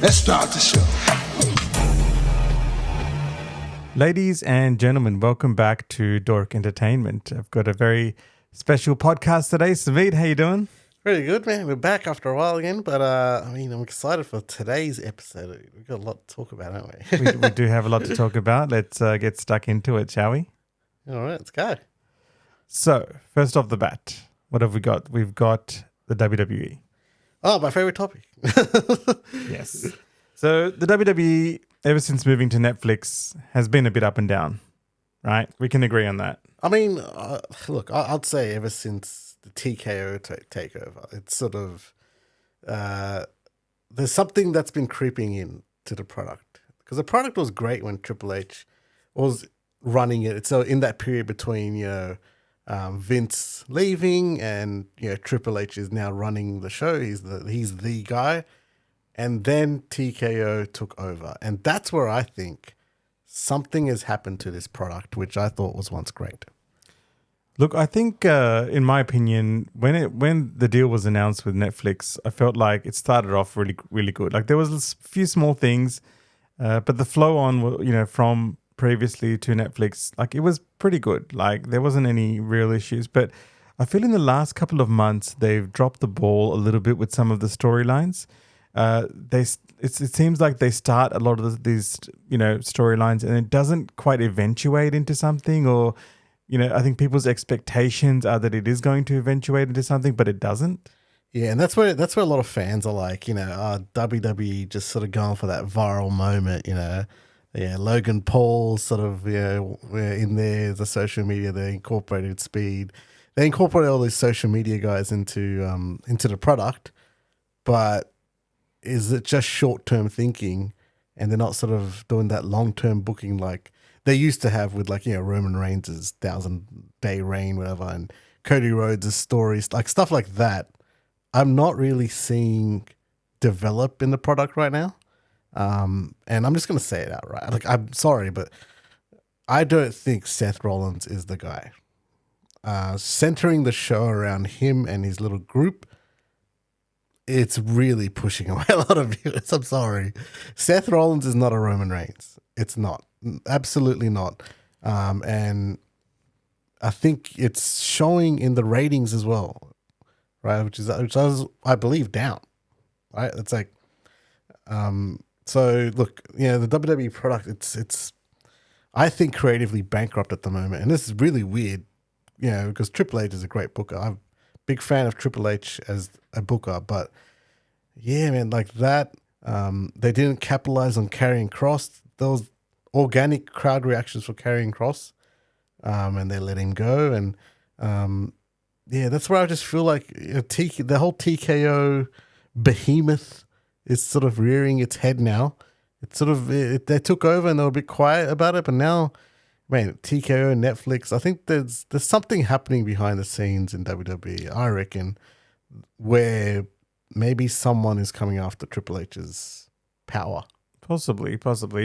Let's start the show. Ladies and gentlemen, welcome back to Dork Entertainment. I've got a very special podcast today. Sameed, how you doing? Pretty good, man. We're back after a while again, but I'm excited for today's episode. We've got a lot to talk about, haven't we? We do have a lot to talk about. Let's get stuck into it, shall we? All right, let's go. So, first off the bat, what have we got? We've got the WWE. Oh, my favorite topic. Yes. So, the WWE, ever since moving to Netflix, has been a bit up and down, right? We can agree on that. I mean, look, I'd say ever since the TKO takeover, it's sort of there's something that's been creeping in to the product, because the product was great when Triple H was running it. So in that period between Vince leaving and Triple H is now running the show, he's the guy, and then TKO took over, and that's where I think something has happened to this product, which I thought was once great. Look, I think, in my opinion, when the deal was announced with Netflix, I felt like it started off really, really good. Like there was a few small things, but the flow on, from previously to Netflix, like it was pretty good. Like there wasn't any real issues. But I feel in the last couple of months they've dropped the ball a little bit with some of the storylines. It seems like they start a lot of these storylines and it doesn't quite eventuate into something, or I think people's expectations are that it is going to eventuate into something, but it doesn't. Yeah, and that's where a lot of fans are like, WWE just sort of going for that viral moment, Yeah, Logan Paul sort of, in there, the social media, they incorporated Speed. They incorporated all these social media guys into the product, but is it just short-term thinking and they're not sort of doing that long-term booking like they used to have with Roman Reigns' 1,000-day reign, whatever, and Cody Rhodes' stories, like stuff like that. I'm not really seeing develop in the product right now. And I'm just going to say it outright. Like, I'm sorry, but I don't think Seth Rollins is the guy. Centering the show around him and his little group, it's really pushing away a lot of viewers. I'm sorry. Seth Rollins is not a Roman Reigns. It's not. Absolutely not. And I think it's showing in the ratings as well, right? Which was, I believe, down, right? It's like, so look, the WWE product, it's, I think, creatively bankrupt at the moment. And this is really weird, because Triple H is a great booker. I'm a big fan of Triple H as a booker, but yeah, man, like that, they didn't capitalize on Karrion Kross. Those organic crowd reactions for Karrion Kross, and they let him go. And that's where I just feel like the whole TKO behemoth is sort of rearing its head now. It's sort of they took over and they were a bit quiet about it, but now, man, TKO and Netflix, I think there's something happening behind the scenes in WWE, I reckon, where maybe someone is coming after Triple H's power. Possibly.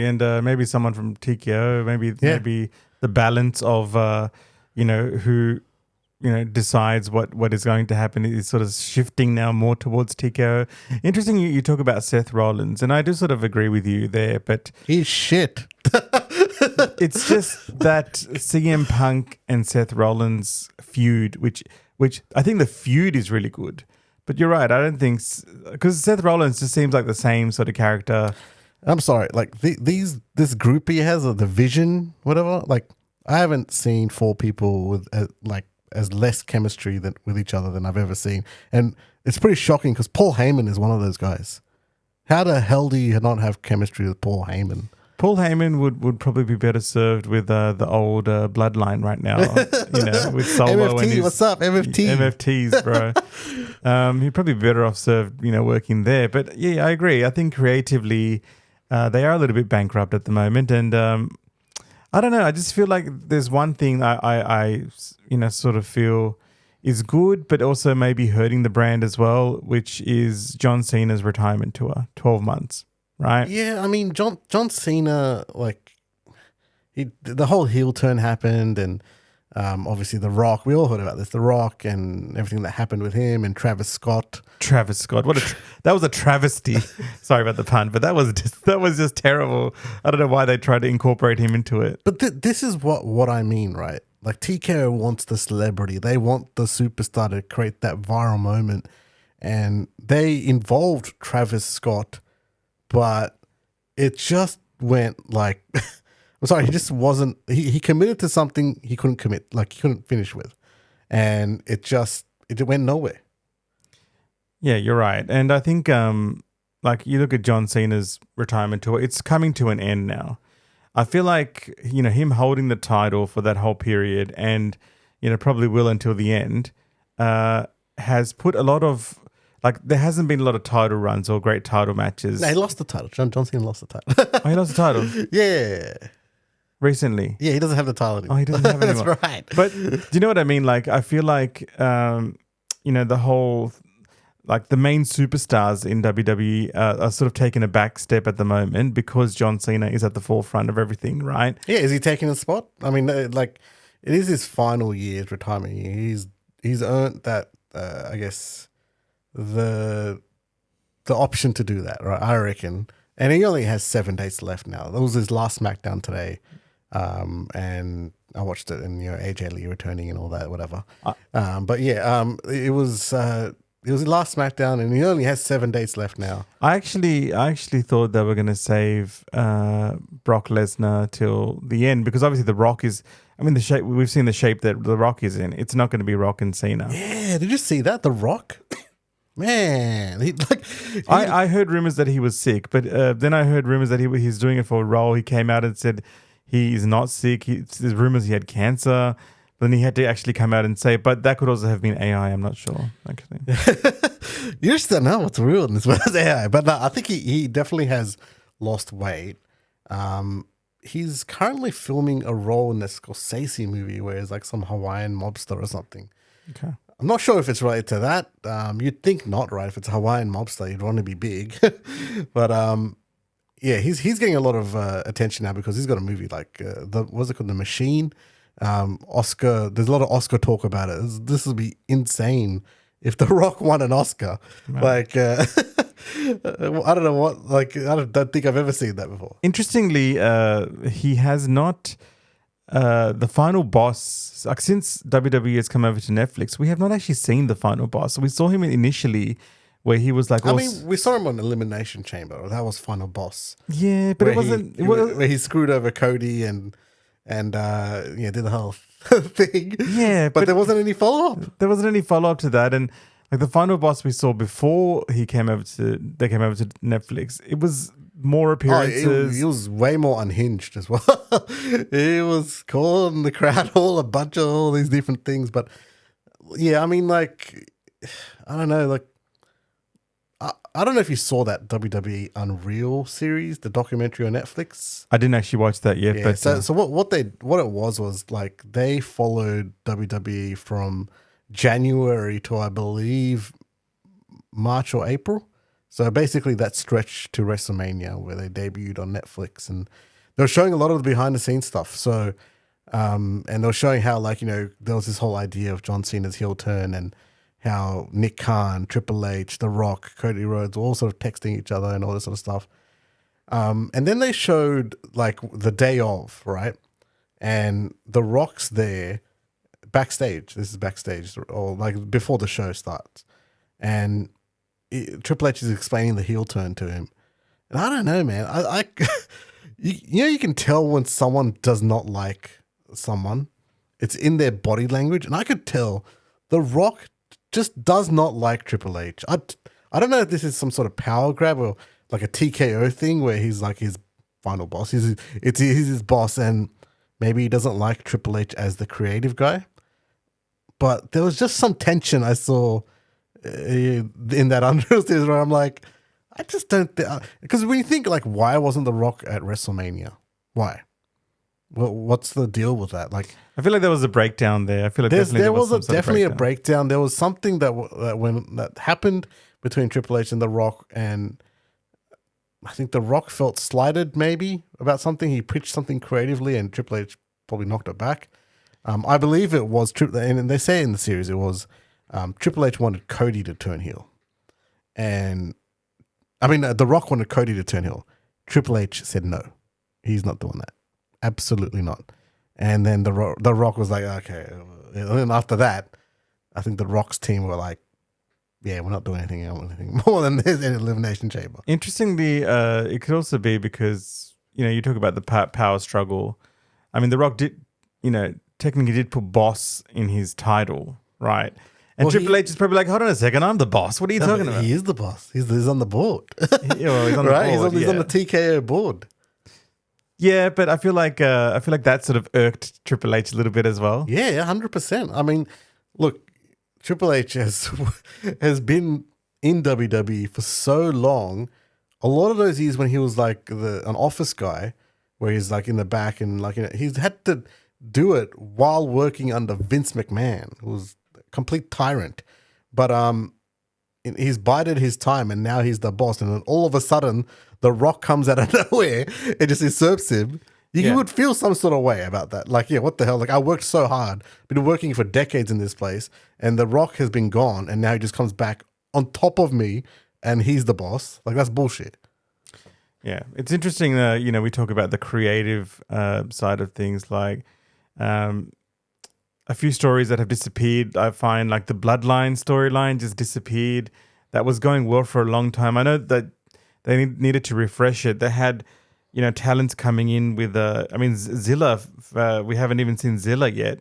And maybe someone from TKO, maybe the balance of, who, decides what is going to happen is sort of shifting now more towards TKO. Interesting you talk about Seth Rollins, and I do sort of agree with you there, but he's shit. It's just that CM Punk and Seth Rollins feud, which I think the feud is really good. But you're right, I don't think, because Seth Rollins just seems like the same sort of character. I'm sorry, like this group he has, or the Vision, whatever. Like I haven't seen four people with as less chemistry with each other than I've ever seen, and it's pretty shocking because Paul Heyman is one of those guys. How the hell do you not have chemistry with Paul Heyman? Paul Heyman would probably be better served with the old Bloodline right now, with Solo MFT, and his, what's up, MFT? MFTs, bro. He'd probably be better off served, working there. But yeah, I agree. I think creatively, they are a little bit bankrupt at the moment, and I don't know. I just feel like there's one thing I sort of feel is good, but also maybe hurting the brand as well, which is John Cena's retirement tour, 12 months. Right. Yeah, I mean, John Cena, like, the whole heel turn happened, and Obviously, The Rock. We all heard about this. The Rock and everything that happened with him and Travis Scott. Travis Scott. That was a travesty. Sorry about the pun, but that was just terrible. I don't know why they tried to incorporate him into it. But this is what I mean, right? Like TKO wants the celebrity. They want the superstar to create that viral moment. And they involved Travis Scott, but it just went like, I'm sorry, he just wasn't, he committed to something he couldn't commit, like he couldn't finish with. And it went nowhere. Yeah, you're right. And I think, like you look at John Cena's retirement tour, it's coming to an end now. I feel like, him holding the title for that whole period and, probably will until the end, has put a lot of, like, there hasn't been a lot of title runs or great title matches. No, he lost the title. John Cena lost the title. Oh, he lost the title? Yeah. Recently? Yeah, he doesn't have the title anymore. Oh, he doesn't have it anymore. That's right. But do you know what I mean? Like, I feel like, the whole... Like the main superstars in WWE are sort of taking a back step at the moment because John Cena is at the forefront of everything, right? Yeah, is he taking a spot? I mean, like, it is his final year, retirement year. He's earned that, I guess, the option to do that, right? I reckon. And he only has 7 days left now. That was his last SmackDown today, and I watched it, and AJ Lee returning and all that, whatever. But yeah, it was. It was the last SmackDown, and he only has 7 days left now. I actually thought they were going to save Brock Lesnar till the end because obviously The Rock is. I mean, the shape we've seen the shape that The Rock is in. It's not going to be Rock and Cena. Yeah, did you see that? The Rock, man. I heard rumors that he was sick, but then I heard rumors that he's doing it for a role. He came out and said he is not sick. There's rumors he had cancer. Then he had to actually come out and say, but that could also have been AI. I'm not sure, actually. You just don't know what's real and what's AI. But no, I think he definitely has lost weight. He's currently filming a role in the Scorsese movie where he's like some Hawaiian mobster or something. Okay. I'm not sure if it's related to that. You'd think not, right? If it's a Hawaiian mobster, you'd want to be big. But yeah, he's getting a lot of attention now because he's got a movie like, what's it called? The Machine. Oscar, there's a lot of Oscar talk about it. This would be insane if The Rock won an Oscar. Right. Like, I don't know what, like, I don't think I've ever seen that before. Interestingly, he has not, the final boss, like since WWE has come over to Netflix, we have not actually seen the final boss. We saw him initially where he was like, we saw him on Elimination Chamber. That was final boss. Yeah, but it wasn't, where he screwed over Cody and did the whole thing. Yeah, but there wasn't any follow-up. There wasn't any follow-up to that. And like the final boss we saw before they came over to Netflix, it was more appearances. He was way more unhinged as well. He was calling the crowd all these different things. But yeah, I mean, like, I don't know, like, I don't know if you saw that WWE Unreal series, the documentary on Netflix. I didn't actually watch that yet. Yeah, but so what it was like they followed WWE from January to, I believe, March or April. So basically that stretch to WrestleMania where they debuted on Netflix, and they were showing a lot of the behind the scenes stuff. So and they were showing how, like, there was this whole idea of John Cena's heel turn and how Nick Khan, Triple H, The Rock, Cody Rhodes all sort of texting each other and all this sort of stuff. And then they showed like the day of, right? And The Rock's there backstage. This is backstage, or like before the show starts. And Triple H is explaining the heel turn to him. And I don't know, man. You can tell when someone does not like someone. It's in their body language. And I could tell The Rock just does not like Triple H. I don't know if this is some sort of power grab or like a TKO thing where he's like his final boss. He's his boss, and maybe he doesn't like Triple H as the creative guy. But there was just some tension I saw in that Unreal series where I'm like, I just don't because when you think like, why wasn't The Rock at WrestleMania? Why? What's the deal with that? Like, I feel like there was a breakdown there. I feel like there was definitely a breakdown. There was something that happened between Triple H and The Rock, and I think The Rock felt slighted maybe about something. He pitched something creatively, and Triple H probably knocked it back. I believe it was and they say in the series it was Triple H wanted Cody to turn heel, and I mean The Rock wanted Cody to turn heel. Triple H said no, he's not doing that, absolutely not. And then the Rock was like, okay, and then after that, I think the Rock's team were like, yeah, we're not doing anything more than this in Elimination Chamber. Interestingly, it could also be because, you talk about the power struggle. I mean, The Rock did, technically did put boss in his title, right? And Triple H is probably like, hold on a second, I'm the boss. What are you talking about? He is the boss. He's on the board. He's on the board. He's on the TKO board. Yeah, but I feel like that sort of irked Triple H a little bit as well. Yeah, 100%. I mean, look, Triple H has been in WWE for so long. A lot of those years when he was like an office guy, where he's like in the back and like he's had to do it while working under Vince McMahon, who was a complete tyrant. But he's bided his time, and now he's the boss. And then all of a sudden, The Rock comes out of nowhere and just usurps him. You would feel some sort of way about that. Like, yeah, what the hell? Like, I worked so hard, been working for decades in this place, and The Rock has been gone, and now he just comes back on top of me, and he's the boss. Like, that's bullshit. Yeah, it's interesting that, we talk about the creative side of things, like a few stories that have disappeared. I find like the Bloodline storyline just disappeared. That was going well for a long time. I know that they needed to refresh it. They had, talents coming in with, Zilla. We haven't even seen Zilla yet.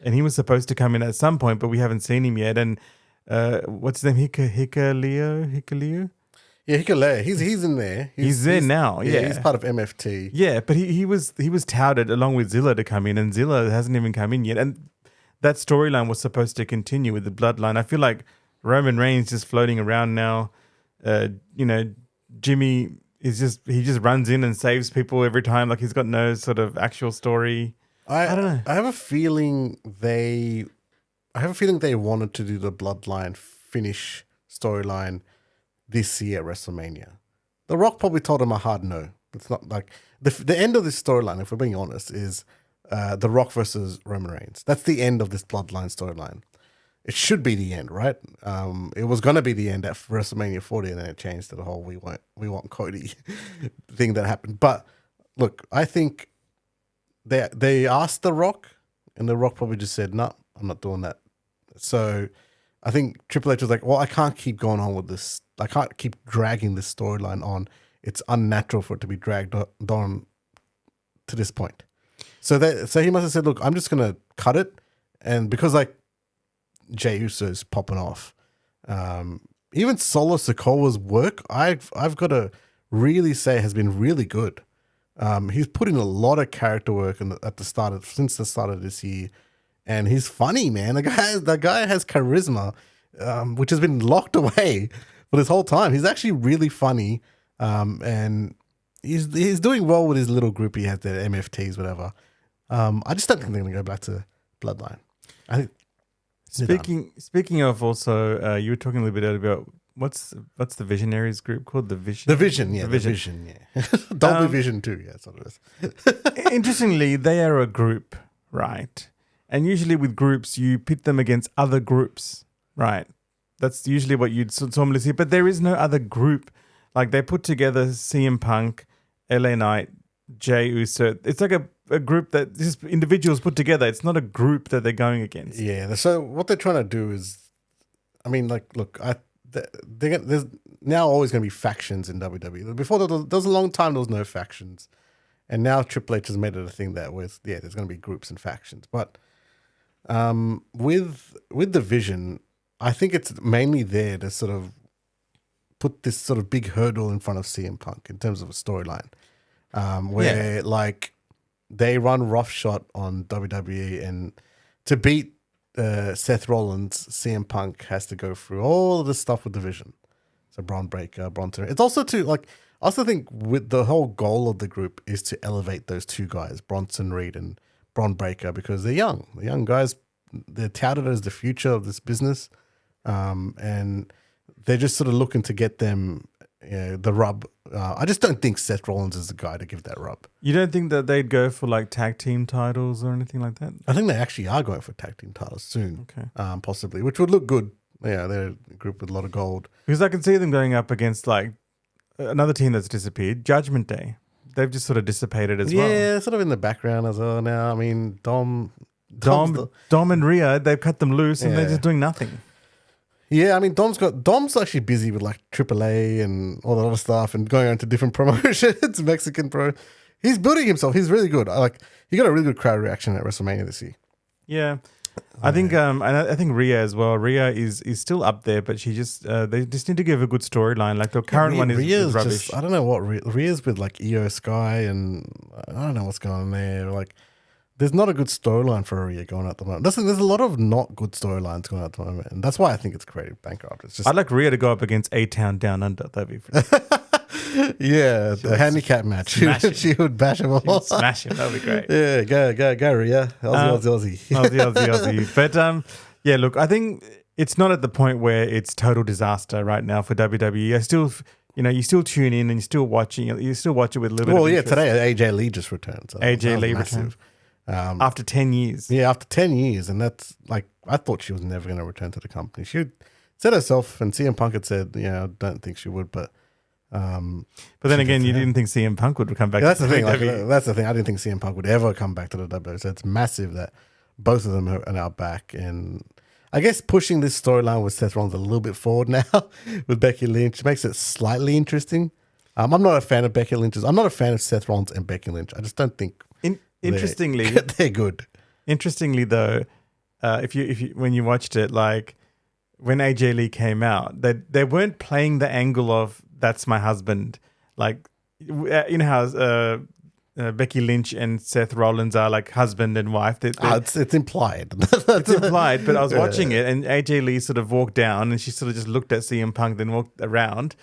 And he was supposed to come in at some point, but we haven't seen him yet. And what's his name? Hikaleo? Yeah, Hikaleo. He's in there. He's there now. Yeah, he's part of MFT. Yeah, but he was touted along with Zilla to come in, and Zilla hasn't even come in yet. And that storyline was supposed to continue with the Bloodline. I feel like Roman Reigns just floating around now. Jimmy he just runs in and saves people every time. Like, he's got no sort of actual story. I don't know. I have a feeling they wanted to do the Bloodline finish storyline this year at WrestleMania. The Rock probably told him a hard no. It's not like the end of this storyline, if we're being honest, is The Rock versus Roman Reigns. That's the end of this Bloodline storyline. It should be the end, right? It was going to be the end at WrestleMania 40, and then it changed to the whole we want Cody thing that happened. But look, I think they asked The Rock, and The Rock probably just said, no, I'm not doing that. So I think Triple H was like, well, I can't keep going on with this. I can't keep dragging this storyline on. It's unnatural for it to be dragged on to this point. So he must have said, look, I'm just going to cut it. And because like Jey Uso's popping off, even Solo Sikoa's work, I've got to really say has been really good. He's put in a lot of character work since the start of this year. And he's funny, man. The guy has charisma, which has been locked away for this whole time. He's actually really funny, and he's doing well with his little group he has there, MFTs, whatever. I just don't think they're going to go back to Bloodline. I think. Speaking of also, you were talking a little bit earlier about what's the Visionaries group called? The Vision. The Vision, yeah. Double Vision too, yeah. That's what it is. Interestingly, they are a group, right? And usually with groups, you pit them against other groups, right? That's usually what you'd normally see. But there is no other group. Like, they put together CM Punk, LA Knight, Jey Uso. It's like a group that just individuals put together. It's not a group that they're going against. Yeah. So what they're trying to do is, I mean, like, look, there's now always going to be factions in WWE. Before there was a long time there was no factions, and now Triple H has made it a thing that there's going to be groups and factions. But with the Vision, I think it's mainly there to sort of put this sort of big hurdle in front of CM Punk in terms of a storyline, where like they run roughshod on WWE, and to beat Seth Rollins, CM Punk has to go through all of this stuff with the Vision. So Braun Breaker, Bronson. It's also to like, I also think with the whole goal of the group is to elevate those two guys, Bronson Reed and Braun Breaker, because they're young. The young guys, they're touted as the future of this business, and they're just sort of looking to get them the rub. I just don't think Seth Rollins is the guy to give that rub. You don't think that they'd go for like tag team titles or anything like that? I think they actually are going for tag team titles soon, Okay. possibly, which would look good. Yeah, they're a group with a lot of gold. Because I can see them going up against like another team that's disappeared, Judgment Day. They've just sort of dissipated as well. Yeah, sort of in the background as well now. I mean, Dom and Rhea, they've cut them loose and they're just doing nothing. Yeah, I mean, Dom's actually busy with like AAA and all that other stuff and going on to different promotions, Mexican pro. He's building himself. He's really good. He got a really good crowd reaction at WrestleMania this year. Yeah. I think and I think Rhea as well. Rhea is still up there, but she just they just need to give a good storyline. Like the current one is rubbish. I don't know what Rhea's with like Io Sky and I don't know what's going on there. Like there's not a good storyline for Rhea going at the moment. There's a lot of not good storylines going at the moment, and that's why I think it's creative bankrupt. It's just I'd like Rhea to go up against A-Town Down Under. That'd be the handicap match. She would bash him all. Smash him. That'd be great. Yeah, go Rhea. Aussie. Aussie. But yeah, look, I think it's not at the point where it's total disaster right now for WWE. I still, you still tune in and you still watch it with a little bit of interest. Today AJ Lee just returned. So AJ Lee returned. After 10 years. Yeah, after 10 years. And that's like, I thought she was never going to return to the company. She said herself, and CM Punk had said, I don't think she would, but then again, you didn't think CM Punk would come back. That's the thing. That's the thing. I didn't think CM Punk would ever come back to the WWE. So it's massive that both of them are now back. And I guess pushing this storyline with Seth Rollins a little bit forward now with Becky Lynch makes it slightly interesting. I'm not a fan of Becky Lynch. I'm not a fan of Seth Rollins and Becky Lynch. I just don't think interestingly they're good. Interestingly, though, if you when you watched it, like when AJ Lee came out, they weren't playing the angle of that's my husband. Like, how Becky Lynch and Seth Rollins are like husband and wife. It's implied. It's implied, but I was watching it and AJ Lee sort of walked down and she sort of just looked at CM Punk, then walked around.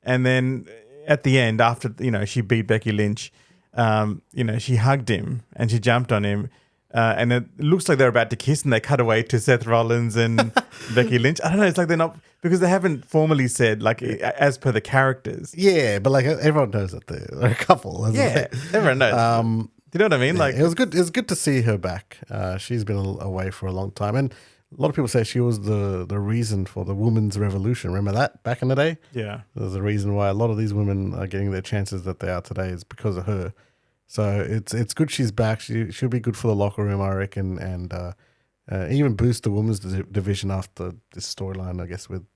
And then at the end, after, she beat Becky Lynch, she hugged him and she jumped on him. And it looks like they're about to kiss and they cut away to Seth Rollins and Becky Lynch. I don't know. It's like they're not, because they haven't formally said, like, as per the characters. Yeah, but like everyone knows that they're a couple. Yeah, everyone knows. Do you know what I mean? Like, it was good. It was good to see her back. She's been away for a long time. And a lot of people say she was the reason for the women's revolution. Remember that back in the day? Yeah. There's a reason why a lot of these women are getting their chances that they are today is because of her. So it's good she's back. She'll be good for the locker room, I reckon, and even boost the women's division after this storyline, I guess, with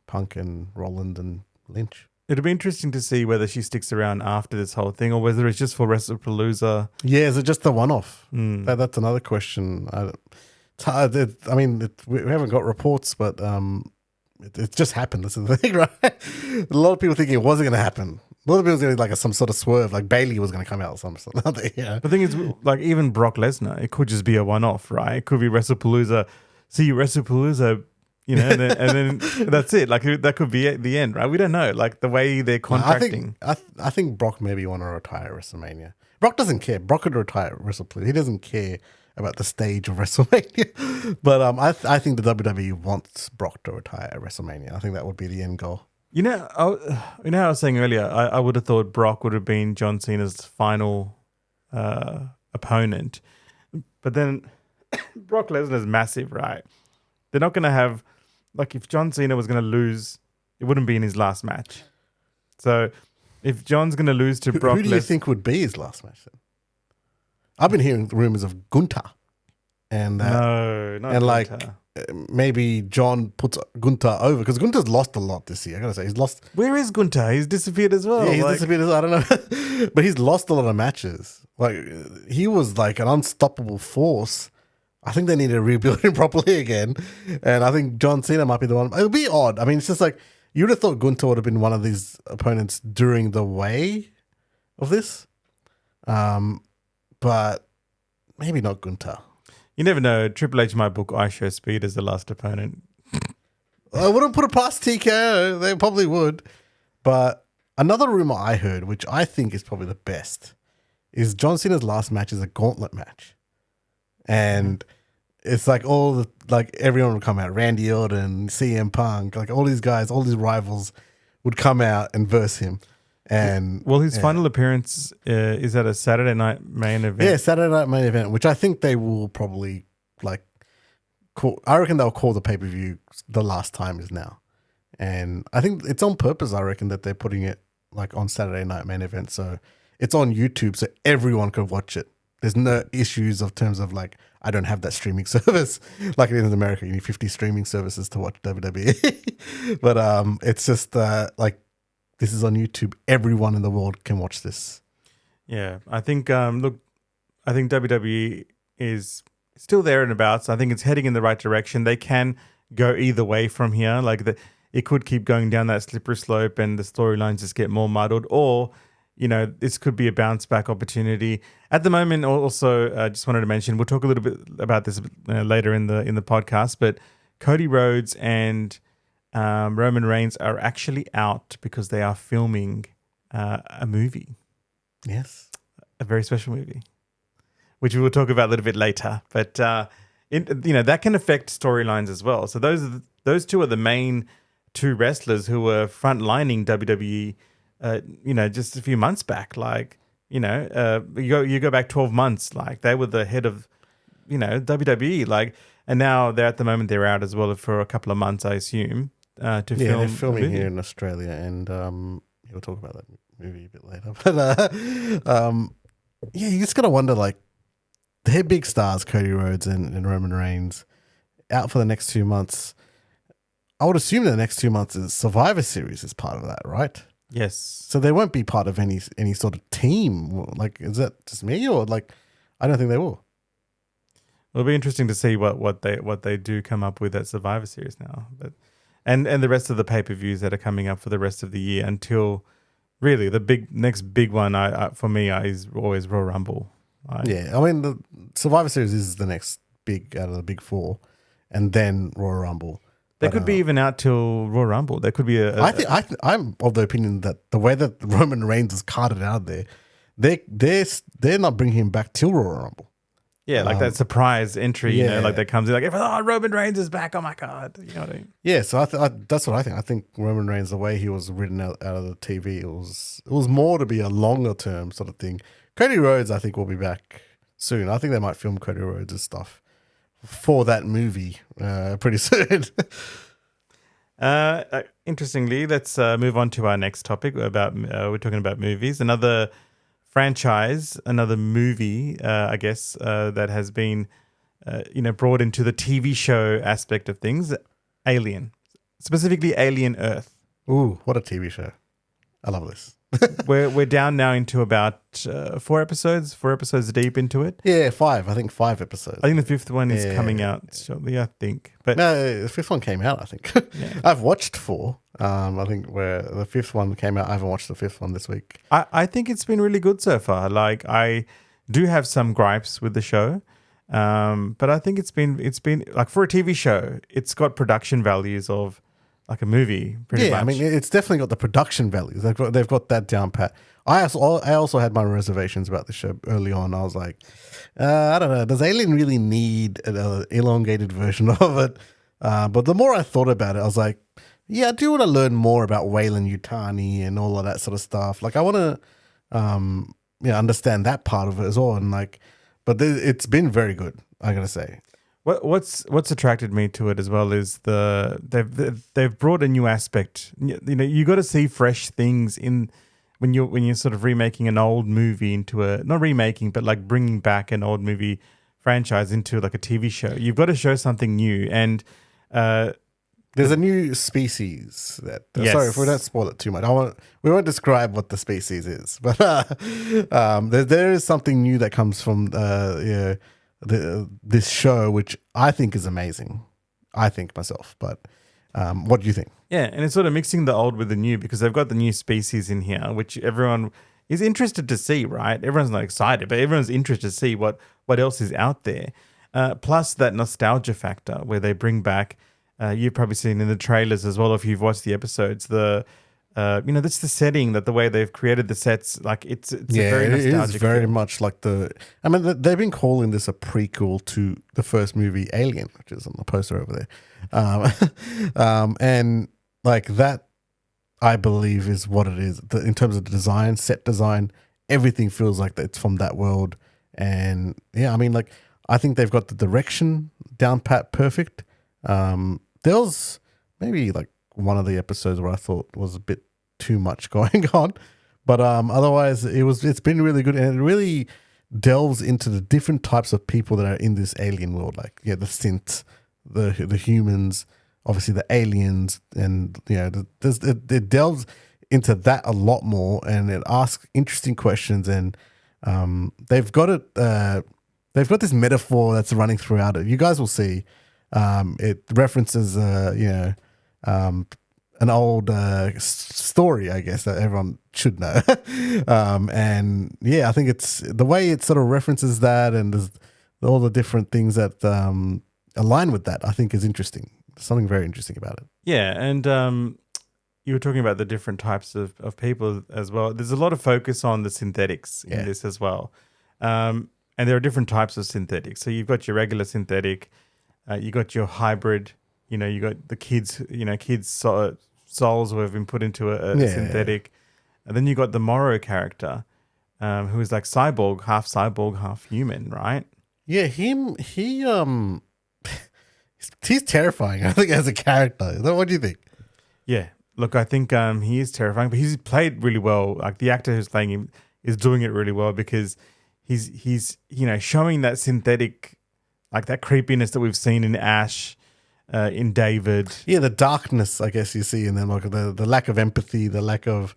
Punk and Rollins and Lynch. It'll be interesting to see whether she sticks around after this whole thing or whether it's just for WrestlePalooza. Yeah, is it just a one-off? That's another question. It's hard. We haven't got reports, but it just happened. This is the thing, right? A lot of people thinking it wasn't going to happen. A lot of people was going to be like some sort of swerve, like Bailey was going to come out or something. Yeah. The thing is, like even Brock Lesnar, it could just be a one-off, right? It could be WrestlePalooza. See you WrestlePalooza, and then that's it. Like that could be the end, right? We don't know. Like the way they're contracting. I think Brock maybe want to retire WrestleMania. Brock doesn't care. Brock could retire WrestlePalooza. He doesn't care about the stage of WrestleMania. But I think the WWE wants Brock to retire at WrestleMania. I think that would be the end goal. How I was saying earlier, I would have thought Brock would have been John Cena's final opponent. But then Brock Lesnar's massive, right? They're not going to have, like, if John Cena was going to lose, it wouldn't be in his last match. So if John's going to lose to Brock Lesnar... Who do you think would be his last match then? I've been hearing rumors of Gunther. And no, not and Gunther. Maybe John puts Gunther over because Gunther's lost a lot this year. I gotta say, he's lost. Where is Gunther? He's disappeared as well. Yeah, he's disappeared as well. I don't know, but he's lost a lot of matches. Like he was like an unstoppable force. I think they need to rebuild him properly again, and I think John Cena might be the one. It would be odd. I mean, it's just like you would have thought Gunther would have been one of these opponents during the way of this, but maybe not Gunther. You never know. Triple H might book I Show Speed as the last opponent. I wouldn't put it past TKO. They probably would. But another rumor I heard, which I think is probably the best, is John Cena's last match is a gauntlet match. And it's like everyone will come out. Randy Orton, CM Punk, like all these guys, all these rivals. would come out and verse him. And well, his final appearance is at a Saturday night main event. Yeah, Saturday night main event, which I think they will probably call. I reckon they'll call the pay-per-view The Last Time Is Now. And I think it's on purpose, I reckon, that they're putting it on Saturday night main event. So it's on YouTube so everyone can watch it. There's no issues of terms of I don't have that streaming service like it is in America. You need 50 streaming services to watch WWE. But it's just this is on YouTube. Everyone in the world can watch this. Yeah, I think I think WWE is still there and about. So I think it's heading in the right direction. They can go either way from here. It could keep going down that slippery slope and the storylines just get more muddled, or this could be a bounce back opportunity. At the moment, also, just wanted to mention, we'll talk a little bit about this later in the podcast, but Cody Rhodes and Roman Reigns are actually out because they are filming a movie. Yes. A very special movie, which we will talk about a little bit later. But, that can affect storylines as well. So those two are the main two wrestlers who were frontlining WWE, just a few months back. You go back 12 months, they were the head of, WWE, and now they're at the moment they're out as well for a couple of months, I assume. To film. They're filming here in Australia, and we'll talk about that movie a bit later. But you just gotta wonder, they're big stars, Cody Rhodes and Roman Reigns, out for the next 2 months. I would assume the next 2 months is Survivor Series is part of that, right? Yes. So they won't be part of any sort of team. Is that just me, or I don't think they will. It'll be interesting to see what they do come up with at Survivor Series now, but and the rest of the pay-per-views that are coming up for the rest of the year until really the next big one for me is always Royal Rumble. Yeah, I mean the Survivor Series is the next big out of the big four, and then Royal Rumble. They could be even out till Royal Rumble. There could be I'm of the opinion that the way that Roman Reigns is carted out there, they're not bringing him back till Royal Rumble. Yeah, that surprise entry, that comes in Roman Reigns is back, oh my God. You know what I mean? Yeah, so that's what I think. I think Roman Reigns, the way he was written out of the TV, it was more to be a longer term sort of thing. Cody Rhodes, I think, will be back soon. I think they might film Cody Rhodes' stuff for that movie pretty soon. Interestingly, let's move on to our next topic about we're talking about movies. Another franchise, another movie, I guess, that has been brought into the TV show aspect of things. Alien, specifically Alien Earth. Ooh, what a TV show! I love this. we're down now into about 4 episodes deep into it. Yeah, 5. I think 5 episodes. I think the 5th one is coming out shortly, I think. But no, the 5th one came out, I think. Yeah. I've watched 4. I think where the 5th one came out, I haven't watched the 5th one this week. I think it's been really good so far. I do have some gripes with the show. But I think it's been for a TV show, it's got production values of like a movie, pretty much. I mean, it's definitely got the production values. They've got that down pat. I also had my reservations about the show early on. I was like, I don't know, does Alien really need an elongated version of it? But the more I thought about it, I was like, yeah, I do want to learn more about Weyland-Yutani and all of that sort of stuff. I want to, understand that part of it as well. And but it's been very good, I gotta say. What's attracted me to it as well is they've brought a new aspect. You got to see fresh things in when you're sort of remaking an old movie into not remaking, but bringing back an old movie franchise into a TV show. You've got to show something new, and there's a new species that. Yes. Sorry if we don't spoil it too much. We won't describe what the species is, but there is something new that comes from this show, which I think is amazing. I think myself, but what do you think? Yeah, and it's sort of mixing the old with the new because they've got the new species in here, which everyone is interested to see, right? Everyone's not excited, but everyone's interested to see what else is out there. Plus that nostalgia factor where they bring back, you've probably seen in the trailers as well if you've watched the episodes, that's the setting, that the way they've created the sets, it's a very nostalgic. It is very feel. much like they've been calling this a prequel to the first movie Alien, which is on the poster over there. And that, I believe is what it is. In terms of the design, set design, everything feels like it's from that world. And yeah, I mean, like, I think they've got the direction down pat perfect. There was maybe like one of the episodes where I thought was a bit too much going on, but otherwise it's been really good, and it really delves into the different types of people that are in this alien world. Like, yeah, the synths, the humans, obviously the aliens, and it delves into that a lot more, and it asks interesting questions, and they've got this metaphor that's running throughout it. You guys will see. It references an old story, I guess, that everyone should know. And yeah, I think it's the way it sort of references that, and there's all the different things that align with that, I think is interesting. There's something very interesting about it. Yeah, and you were talking about the different types of people as well. There's a lot of focus on the synthetics in this as well. And there are different types of synthetics. So you've got your regular synthetic, you got your hybrid, you got the kids, souls who have been put into a synthetic. And then you got the Morrow character, who is like cyborg, half human, right? Yeah, he's terrifying, I think, as a character. What do you think? Yeah. Look, I think he is terrifying, but he's played really well. Like, the actor who's playing him is doing it really well, because he's showing that synthetic, like that creepiness that we've seen in Ash, in David. Yeah, the darkness, I guess, you see in them, like the lack of empathy, the lack of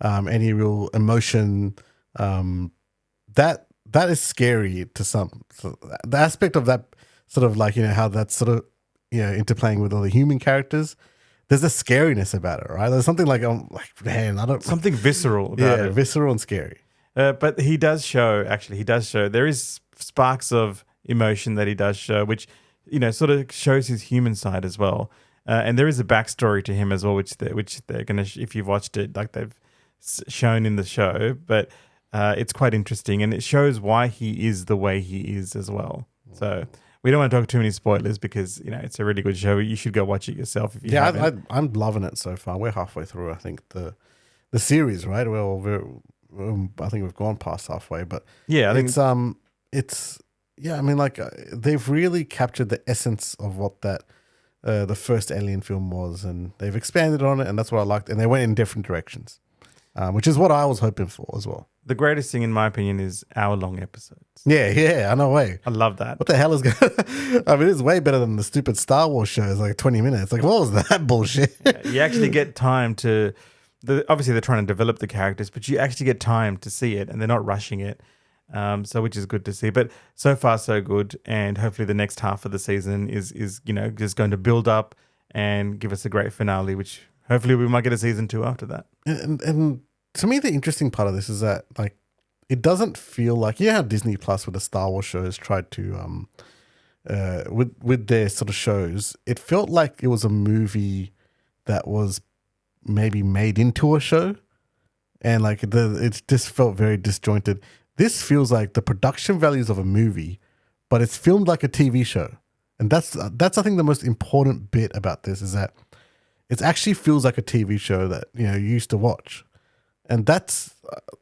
any real emotion. That is scary to some. So the aspect of that sort of like, how that's sort of, interplaying with all the human characters. There's a scariness about it, right? There's something like, man, I don't... Something visceral about it. Yeah, visceral and scary. But he does show, there is sparks of emotion that he does show, which, sort of shows his human side as well. And there is a backstory to him as well, which they're going to, if you've watched it, like they've shown in the show. But it's quite interesting, and it shows why he is the way he is as well. So... we don't want to talk too many spoilers, because it's a really good show. You should go watch it yourself if you haven't. I'm loving it so far. We're halfway through, I think, the series, right? Well, I think we've gone past halfway, but yeah, I think I mean, like, they've really captured the essence of what that the first Alien film was, and they've expanded on it, and that's what I liked. And they went in different directions, which is what I was hoping for as well. The greatest thing, in my opinion, is hour-long episodes. Yeah, I know way. I love that. What the hell is going I mean, it's way better than the stupid Star Wars shows, like 20 minutes. Like, what was that bullshit? You actually get time to... obviously, they're trying to develop the characters, but you actually get time to see it, and they're not rushing it, so which is good to see. But so far, so good, and hopefully the next half of the season is just going to build up and give us a great finale, which hopefully we might get a season 2 after that. And to me, the interesting part of this is that, like, it doesn't feel like, how Disney Plus with the Star Wars shows tried to, with their sort of shows, it felt like it was a movie that was maybe made into a show, and like it just felt very disjointed. This feels like the production values of a movie, but it's filmed like a TV show, and that's I think the most important bit about this is that it actually feels like a TV show that you used to watch. And that's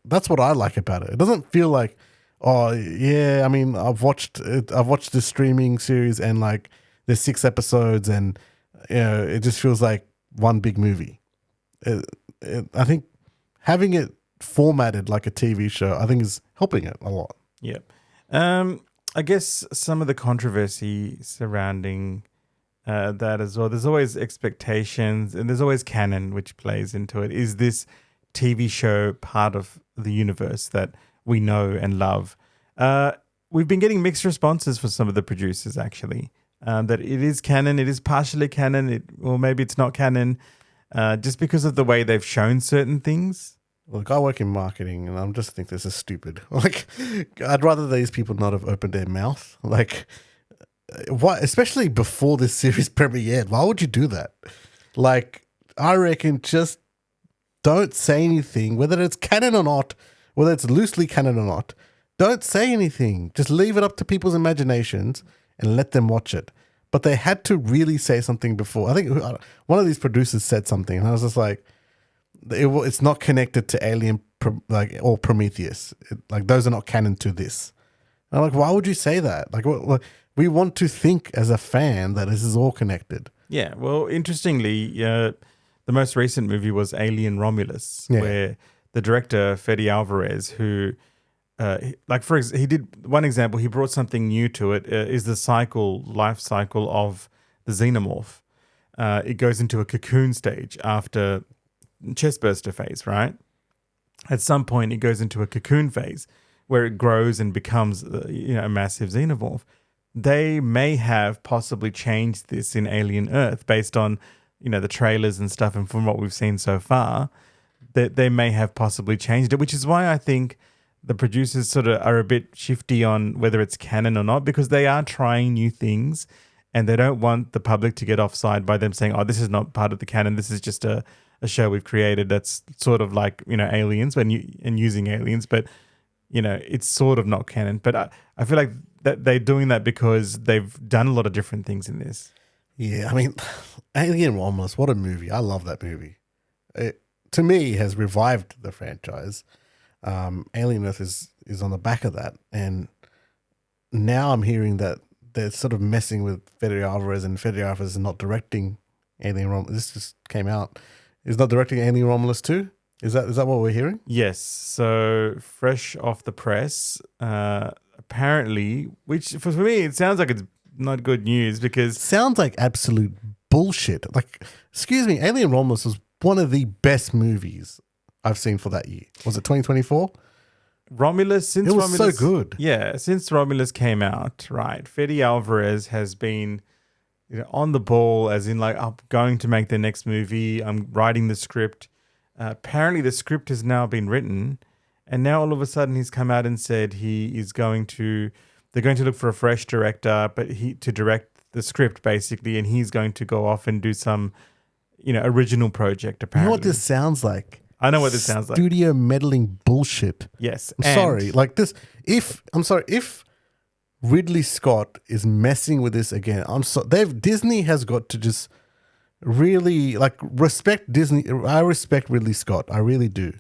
what I like about it. It doesn't feel like, oh yeah, I mean, I've watched this streaming series, and like there's 6 episodes, and it just feels like one big movie. I think having it formatted like a TV show, I think, is helping it a lot. Yeah. I guess some of the controversy surrounding that as well. There's always expectations, and there's always canon which plays into it. Is this TV show part of the universe that we know and love? We've been getting mixed responses for some of the producers, actually, that it is canon, it is partially canon, or maybe it's not canon, just because of the way they've shown certain things. Look, I work in marketing, and I just think this is stupid. Like, I'd rather these people not have opened their mouth. Like, why? Especially before this series premiered, why would you do that? Like, I reckon just don't say anything, whether it's canon or not, whether it's loosely canon or not. Don't say anything. Just leave it up to people's imaginations and let them watch it. But they had to really say something before. I think one of these producers said something, and I was just like, it's not connected to Alien or Prometheus. Like those are not canon to this. And I'm like, why would you say that? Like, we want to think as a fan that this is all connected. Yeah. Well, interestingly, the most recent movie was Alien Romulus, where the director Fede Alvarez, who, he did one example. He brought something new to it. Is the life cycle of the xenomorph. It goes into a cocoon stage after chestburster phase, right? At some point, it goes into a cocoon phase where it grows and becomes, a massive xenomorph. They may have possibly changed this in Alien Earth based on, the trailers and stuff, and from what we've seen so far, that they may have possibly changed it, which is why I think the producers sort of are a bit shifty on whether it's canon or not, because they are trying new things and they don't want the public to get offside by them saying, oh, this is not part of the canon. This is just a show we've created that's sort of like, aliens and using aliens, but, it's sort of not canon. But I feel like that they're doing that because they've done a lot of different things in this. Yeah, I mean, Alien Romulus, what a movie. I love that movie. It, to me, has revived the franchise. Alien Earth is on the back of that. And now I'm hearing that they're sort of messing with Fede Alvarez, and Fede Alvarez is not directing Alien Romulus. This just came out. He's not directing Alien Romulus 2? Is that what we're hearing? Yes. So fresh off the press, apparently, which for me, it sounds like it's not good news because... Sounds like absolute bullshit. Like, excuse me, Alien Romulus was one of the best movies I've seen for that year. Was it 2024? Romulus, it was so good. Yeah, since Romulus came out, right, Fede Alvarez has been on the ball, as in like, I'm going to make the next movie. I'm writing the script. Apparently the script has now been written, and now all of a sudden he's come out and said they're going to look for a fresh director, but to direct the script basically, and he's going to go off and do some, original project apparently. You know what this sounds like? I know what this sounds like. Studio meddling bullshit. Yes. I'm sorry. Like this, if Ridley Scott is messing with this again, Disney has got to just really respect Disney. I respect Ridley Scott. I really do.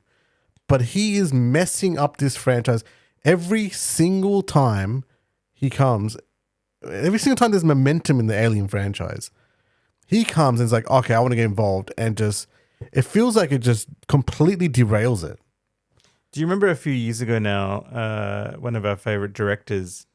But he is messing up this franchise every single time he comes. Every single time there's momentum in the Alien franchise, he comes and is like, okay, I want to get involved, and just it feels like it just completely derails it. Do you remember a few years ago now, one of our favorite directors,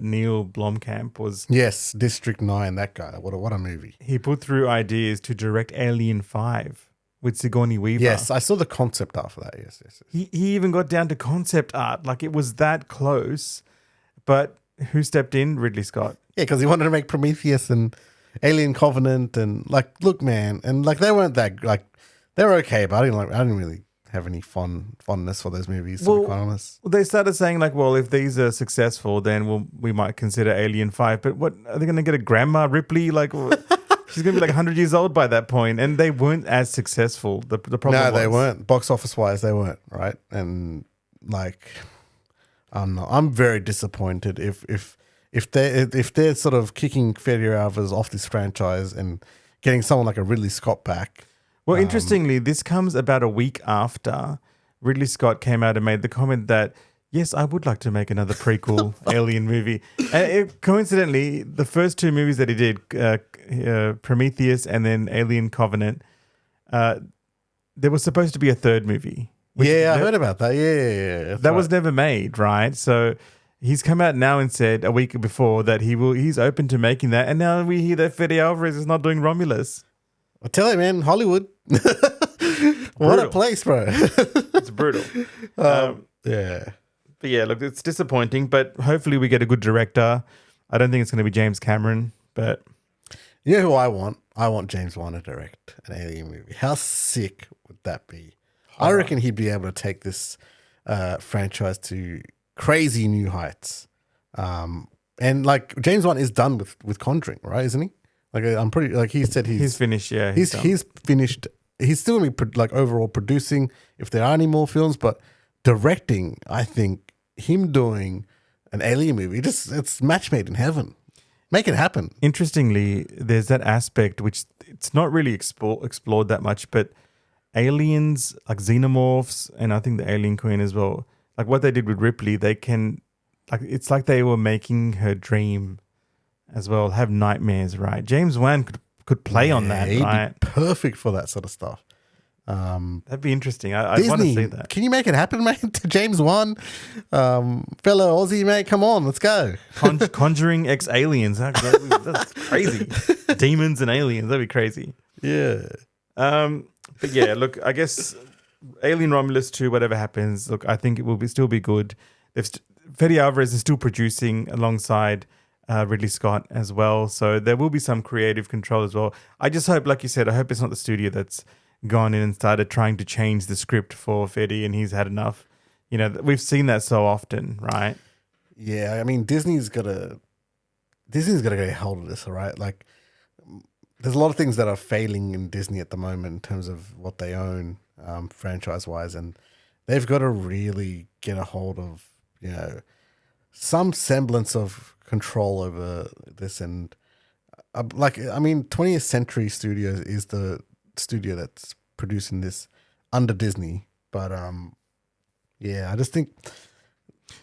Neil Blomkamp was... Yes, District 9, that guy. What a movie. He put through ideas to direct Alien 5 with Sigourney Weaver. Yes, I saw the concept art for that. Yes. He even got down to concept art. Like, it was that close. But who stepped in? Ridley Scott. Yeah, because he wanted to make Prometheus and Alien Covenant, and look, man, and they weren't that they were okay, but I didn't really have any fondness for those movies, to be quite honest. They started saying if these are successful, then we might consider Alien 5. But what, are they going to get a Grandma Ripley? She's going to be 100 years old by that point, and they weren't as successful. The problem was... No, they weren't. Box office wise, they weren't, right? And I'm very disappointed if they're sort of kicking Fede Alvarez off this franchise and getting someone like a Ridley Scott back. Well, interestingly, this comes about a week after Ridley Scott came out and made the comment that, yes, I would like to make another prequel Alien movie. And coincidentally, the first two movies that he did, Prometheus and then Alien Covenant, there was supposed to be a third movie. Yeah, I heard about that. Yeah. That was never made, right? So he's come out now and said a week before that he's open to making that. And now we hear that Fede Alvarez is not doing Romulus. I tell you, man, Hollywood. What a place, bro. It's brutal. Yeah. But yeah, look, it's disappointing, but hopefully we get a good director. I don't think it's going to be James Cameron, but... You know who I want? I want James Wan to direct an Alien movie. How sick would that be? I reckon he'd be able to take this franchise to crazy new heights. And James Wan is done with Conjuring, right? Isn't he? I'm pretty he said he's finished. Yeah, he's finished. He's still gonna be overall producing if there are any more films, but directing. I think him doing an Alien movie, it's match made in heaven. Make it happen. Interestingly, there's that aspect which it's not really explored that much, but aliens, like xenomorphs, and I think the Alien Queen as well. Like what they did with Ripley, they can, like, it's like they were making her dream as well, have nightmares, right? James Wan could play on that, he'd right? be perfect for that sort of stuff. That'd be interesting. I'd want to see that. Can you make it happen, mate? To James Wan, fellow Aussie, mate, come on, let's go. Conjuring X aliens. That's crazy. Demons and aliens. That'd be crazy. Yeah. But yeah, look, I guess Alien Romulus 2, whatever happens, look, I think it will still be good. Fede Alvarez is still producing alongside Ridley Scott as well. So there will be some creative control as well. I just hope, like you said, I hope it's not the studio that's gone in and started trying to change the script for Fede and he's had enough. You know, we've seen that so often, right? Yeah, I mean, Disney's got to get a hold of this, all right? Like, there's a lot of things that are failing in Disney at the moment in terms of what they own franchise-wise, and they've got to really get a hold of, you know, some semblance of control over this. And, 20th Century Studios is the studio that's producing this under Disney, but yeah, I just think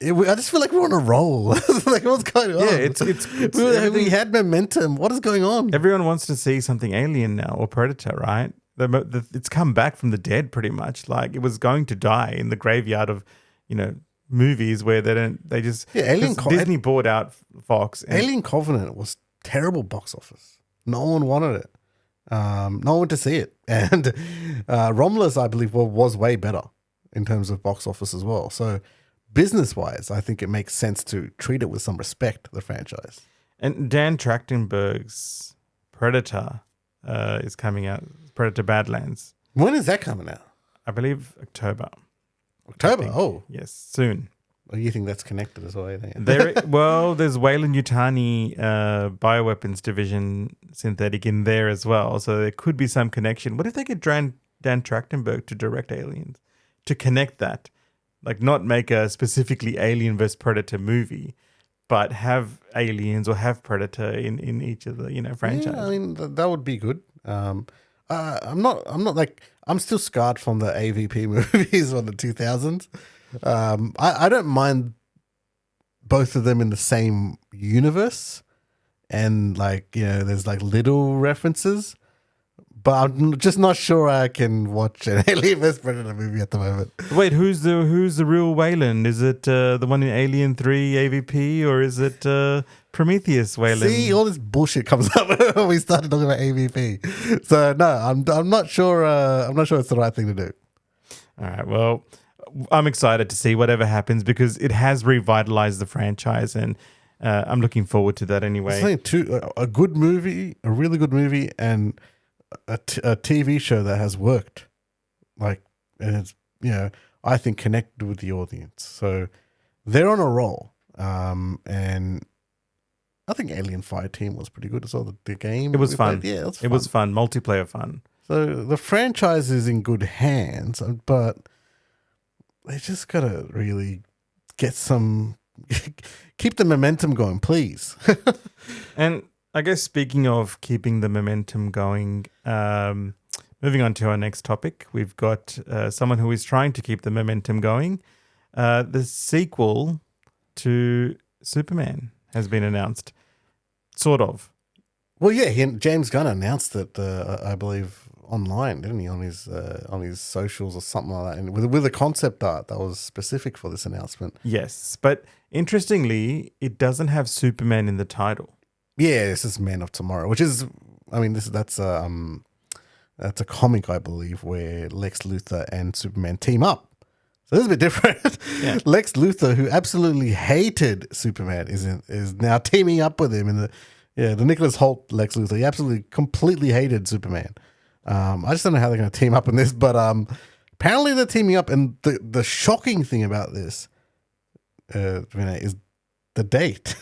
I just feel like we're on a roll. Like, what's going on? Yeah, we had momentum. What is going on? Everyone wants to see something alien now or Predator, right? It's come back from the dead pretty much. Like, it was going to die in the graveyard of, you know, movies where Disney bought out Fox. Alien Covenant was terrible box office. No one wanted it. No one wanted to see it. And Romulus, I believe, was way better in terms of box office as well. So business-wise, I think it makes sense to treat it with some respect, the franchise. And Dan Trachtenberg's Predator is coming out. Predator Badlands. When is that coming out? I believe October. Oh. Yes, soon. Well, you think that's connected as well? There's Weyland Yutani bioweapons division synthetic in there as well. So there could be some connection. What if they get Dan Trachtenberg to direct Aliens? To connect that. Like, not make a specifically Alien vs. Predator movie, but have Aliens or have Predator in each of the, you know, franchises. Yeah, I mean, that would be good. I'm still scarred from the AVP movies of the 2000s. I don't mind both of them in the same universe, and, like, you know, there's like little references, but I'm just not sure I can watch an Alien vs. Predator movie at the moment. Wait, who's the real Weyland? Is it the one in Alien 3 AVP, or is it Prometheus Weyland? See, all this bullshit comes up when we started talking about AVP. So no, I'm not sure. I'm not sure it's the right thing to do. All right. Well, I'm excited to see whatever happens because it has revitalized the franchise, and I'm looking forward to that anyway. A good movie, a really good movie, and a TV show that has worked, like, and it's, you know, I think connected with the audience. So they're on a roll, and I think Alien Fireteam was pretty good as well. The game, it was fun. Yeah, it was fun. Multiplayer fun. So the franchise is in good hands, but they just gotta really get some, keep the momentum going, please. And I guess speaking of keeping the momentum going, moving on to our next topic, we've got someone who is trying to keep the momentum going. The sequel to Superman has been announced, sort of. Well, yeah, James Gunn announced it, I believe, online, didn't he, on his socials or something like that, and with a concept art that was specific for this announcement. Yes, but interestingly, it doesn't have Superman in the title. Yeah, this is Man of Tomorrow, which is, I mean, that's a comic, I believe, where Lex Luthor and Superman team up. So this is a bit different. Yeah. Lex Luthor, who absolutely hated Superman, is now teaming up with him in the Nicholas Hoult Lex Luthor. He absolutely completely hated Superman. I just don't know how they're going to team up in this, but apparently they're teaming up. And the shocking thing about this, is the date.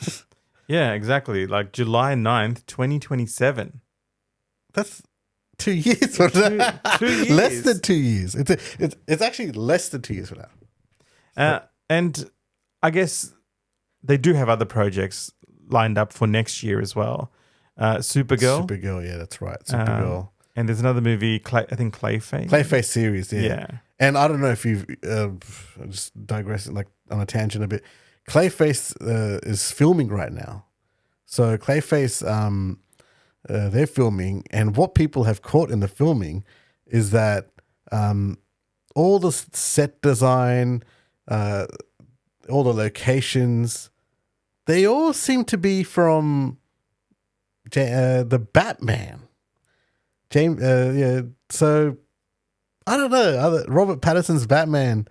Yeah, exactly. Like July 9th, 2027. That's 2 years. 2 years. Less than 2 years. It's actually less than 2 years from now. And I guess they do have other projects lined up for next year as well. Supergirl. Supergirl, yeah, that's right. Supergirl. And there's another movie, I think Clayface. Clayface series, yeah. Yeah. And I don't know if you've just digressing like on a tangent a bit. Clayface is filming right now, so Clayface they're filming, and what people have caught in the filming is that all the set design, all the locations, they all seem to be from the Batman. James, yeah. So I don't know. Robert Pattinson's Batman,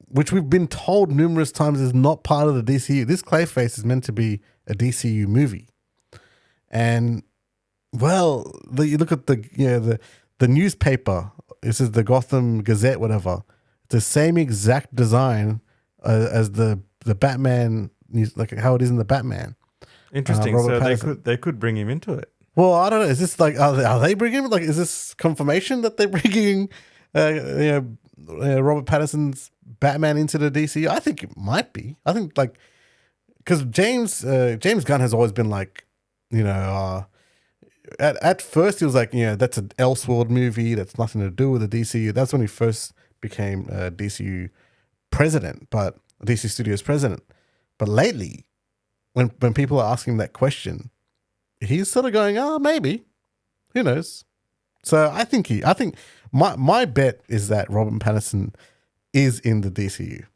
which we've been told numerous times is not part of the DCU. This Clayface is meant to be a DCU movie, and well, you look at the newspaper. This is the Gotham Gazette, whatever. It's the same exact design as the Batman, like how it is in the Batman. Interesting. So they could bring him into it. Well, I don't know. Is this like are they bringing like is this confirmation that they're bringing Robert Pattinson's Batman into the DC? I think it might be. I think like because James Gunn has always been like at first he was like that's an Elseworld movie that's nothing to do with the DCU. That's when he first became DCU president, but DC Studios president. But lately, when people are asking that question, he's sort of going, maybe. Who knows? So I think my bet is that Robert Pattinson is in the DCU.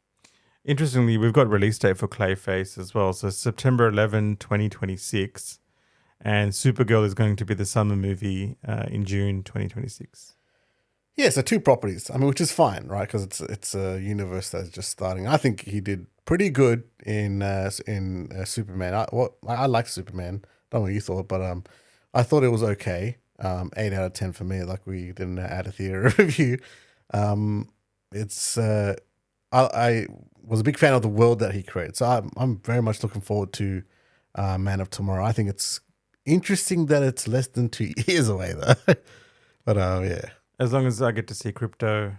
Interestingly, we've got release date for Clayface as well. So September 11, 2026. And Supergirl is going to be the summer movie in June 2026. Yeah, so 2 properties. I mean, which is fine, right? Because it's a universe that's just starting. I think he did pretty good in Superman. I like Superman. I don't know what you thought, but I thought it was okay. 8 out of 10 for me. Like we did an Out of Theater review. I was a big fan of the world that he created, so I'm very much looking forward to Man of Tomorrow. I think it's interesting that it's less than 2 years away, though. But yeah, as long as I get to see Crypto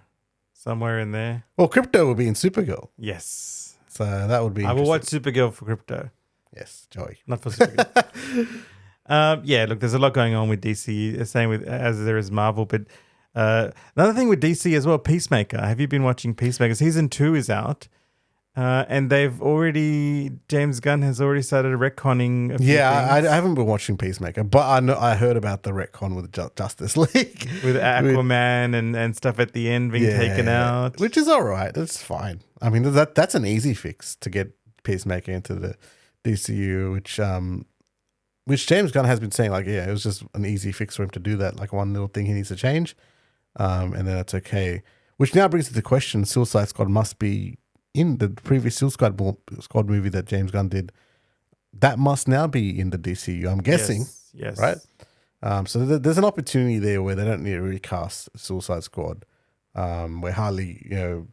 somewhere in there. Well, Crypto will be in Supergirl. Yes, so that would be. I will watch Supergirl for Crypto. Yes, Joey. Not for Supergirl. Yeah, look, there's a lot going on with DC, same as there is Marvel. But another thing with DC as well, Peacemaker. Have you been watching Peacemaker? Season 2 is out. And James Gunn has already started retconning a few things. I haven't been watching Peacemaker, but I heard about the retcon with Justice League. With Aquaman and stuff at the end being taken out. Which is all right. That's fine. I mean, that's an easy fix to get Peacemaker into the DCU, which James Gunn has been saying, like, it was just an easy fix for him to do that, like one little thing he needs to change, and then that's okay. Which now brings to the question, Suicide Squad must be in the previous Suicide Squad movie that James Gunn did. That must now be in the DCU, I'm guessing. Yes. Right? So there's an opportunity there where they don't need to recast Suicide Squad, where Harley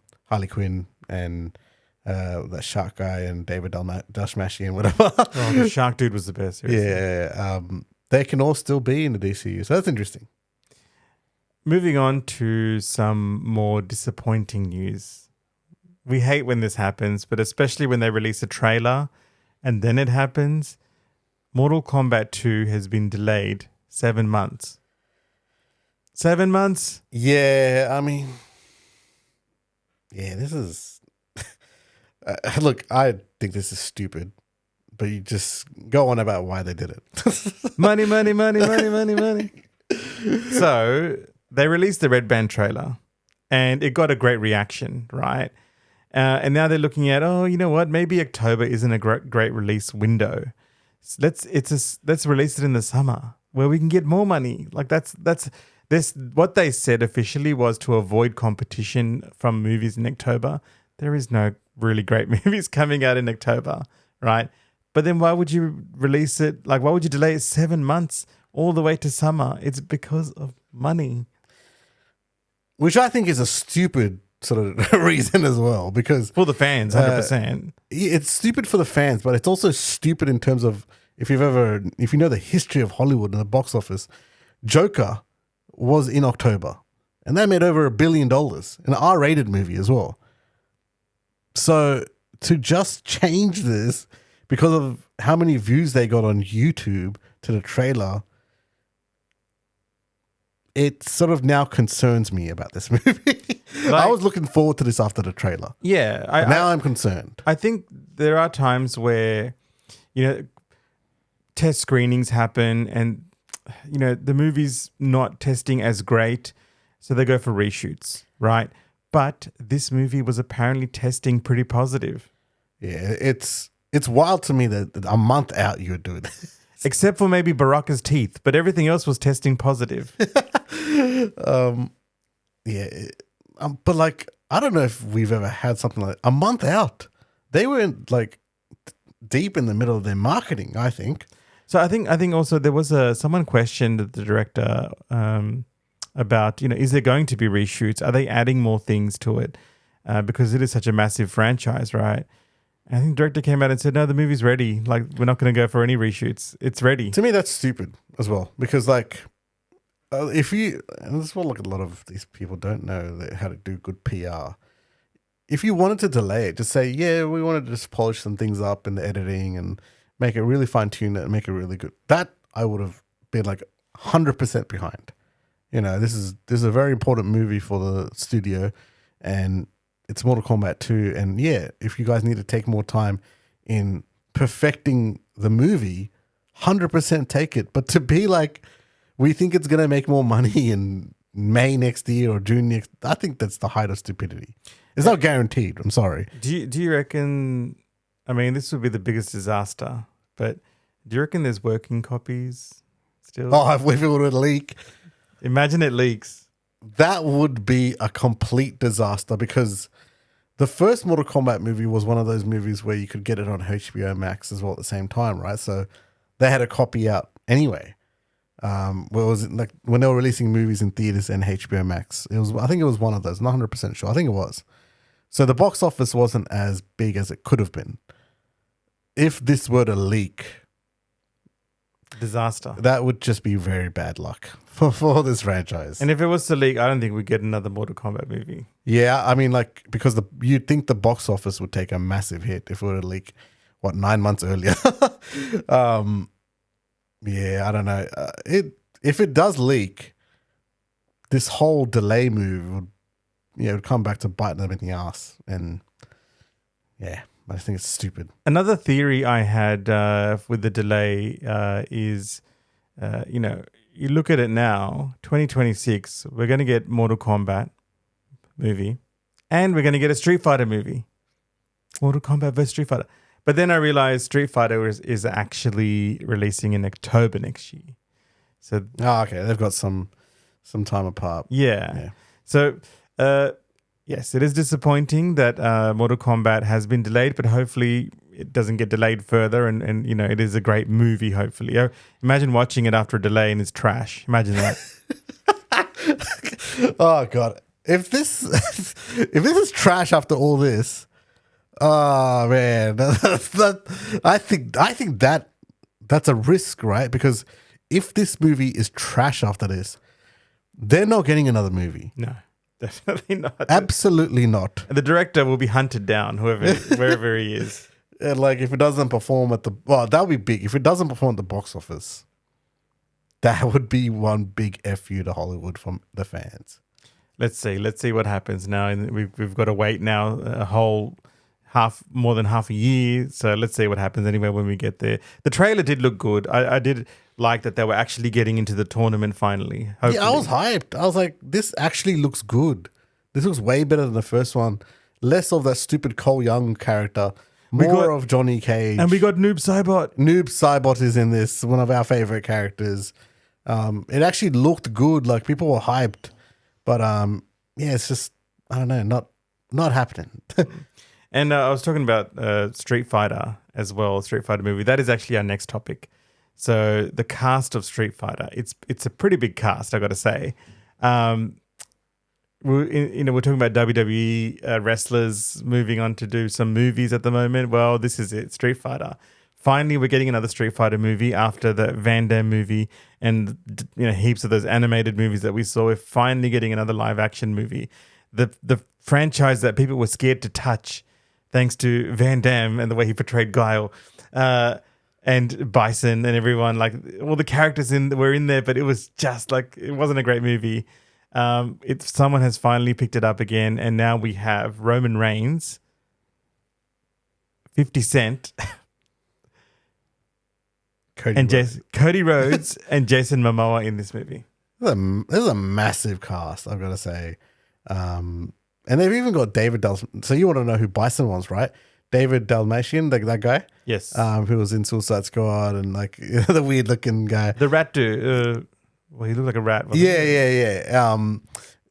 Quinn and that shark guy and David Dashmashi and whatever. Oh, the shark dude was the best. Seriously. Yeah. They can all still be in the DCU. So that's interesting. Moving on to some more disappointing news. We hate when this happens, but especially when they release a trailer and then it happens. Mortal Kombat 2 has been delayed 7 months. 7 months? Yeah, I mean, this is... look, I think this is stupid, but you just go on about why they did it. Money. So they released the Red Band trailer and it got a great reaction, right? And now they're looking at, you know what? Maybe October isn't a great release window. Let's release it in the summer where we can get more money. Like that's what they said officially was to avoid competition from movies in October. There is no really great movies coming out in October, right? But then why would you release it? Like, why would you delay it 7 months all the way to summer? It's because of money. Which I think is a stupid sort of reason as well, because for the fans, 100%. It's stupid for the fans, but it's also stupid in terms of if you know the history of Hollywood and the box office. Joker was in October, and that made over $1 billion, an R-rated movie as well. So to just change this because of how many views they got on YouTube to the trailer, it sort of now concerns me about this movie. I was looking forward to this after the trailer. Yeah. Now I'm concerned. I think there are times where, test screenings happen and, the movie's not testing as great. So they go for reshoots, right? But this movie was apparently testing pretty positive. Yeah, it's wild to me that a month out you would do this. Except for maybe Baraka's teeth, but everything else was testing positive. But like, I don't know if we've ever had something like a month out. They were like deep in the middle of their marketing, I think. So I think also there was someone questioned the director about, is there going to be reshoots? Are they adding more things to it? Because it is such a massive franchise, right? I think the director came out and said, no, the movie's ready. Like, we're not going to go for any reshoots. It's ready. To me, that's stupid as well. Because, like, and this is what like a lot of these people don't know how to do good PR. If you wanted to delay it, just say, yeah, we wanted to just polish some things up in the editing and make it really fine-tuned and make it really good. That I would have been like 100% behind. This is a very important movie for the studio, and it's Mortal Kombat 2. And yeah, if you guys need to take more time in perfecting the movie, 100% take it. But to be like, we think it's going to make more money in May next year or June next, I think that's the height of stupidity. It's not guaranteed. I'm sorry. Do you reckon, I mean, this would be the biggest disaster, but do you reckon there's working copies still? Oh, if it would leak. Imagine it leaks. That would be a complete disaster, because the first Mortal Kombat movie was one of those movies where you could get it on HBO Max as well at the same time, right? So they had a copy out anyway. Was it like when they were releasing movies in theaters and HBO Max? I think it was one of those. Not 100% sure. I think it was. So the box office wasn't as big as it could have been. If this were to leak, disaster. That would just be very bad luck for this franchise. And if it was to leak, I don't think we'd get another Mortal Kombat movie. Yeah, I mean, like, because you'd think the box office would take a massive hit if it were to leak, 9 months earlier? Yeah, I don't know. If it does leak, this whole delay move would come back to bite them in the ass. And yeah, I think it's stupid. Another theory I had with the delay is, you look at it now, 2026, we're going to get Mortal Kombat movie, and we're going to get a Street Fighter movie. Mortal Kombat vs. Street Fighter. But then I realized Street Fighter is actually releasing in October next year. So, okay, they've got some time apart. Yeah. So, yes, it is disappointing that Mortal Kombat has been delayed, but hopefully it doesn't get delayed further, and it is a great movie, hopefully. Imagine watching it after a delay and it's trash. Imagine that. Oh, God. If this is trash after all this, oh, man. I think that's a risk, right? Because if this movie is trash after this, they're not getting another movie. No. Definitely not. Absolutely not. And the director will be hunted down, wherever he is. And like, if it doesn't perform that would be big. If it doesn't perform at the box office, that would be one big FU to Hollywood from the fans. Let's see what happens now. And we've got to wait now a whole more than half a year. So let's see what happens anyway when we get there. The trailer did look good. I did like that they were actually getting into the tournament finally. Hopefully. Yeah, I was hyped. I was like, this actually looks good. This looks way better than the first one. Less of that stupid Cole Young character. More of Johnny Cage. And we got Noob Saibot. Noob Saibot is in this, one of our favorite characters. It actually looked good. Like, people were hyped. But yeah, it's just, I don't know, not happening. And I was talking about Street Fighter as well, Street Fighter movie. That is actually our next topic. So the cast of Street Fighter, it's a pretty big cast, I got to say. We're talking about WWE wrestlers moving on to do some movies at the moment. Well, this is it, Street Fighter. Finally, we're getting another Street Fighter movie after the Van Damme movie and heaps of those animated movies that we saw. We're finally getting another live action movie. The franchise that people were scared to touch, thanks to Van Damme and the way he portrayed Guile. and Bison and everyone, like all the characters were in there, but it was just like it wasn't a great movie. Someone has finally picked it up again, and now we have Roman Reigns, 50 Cent, Cody Rhodes, and Jason Momoa in this movie. This is a massive cast, I've got to say. And they've even got David So you want to know who Bison was, right? David Dalmatian, that guy? Yes. Who was in Suicide Squad and like the weird looking guy. The rat dude. Well, he looked like a rat. Yeah.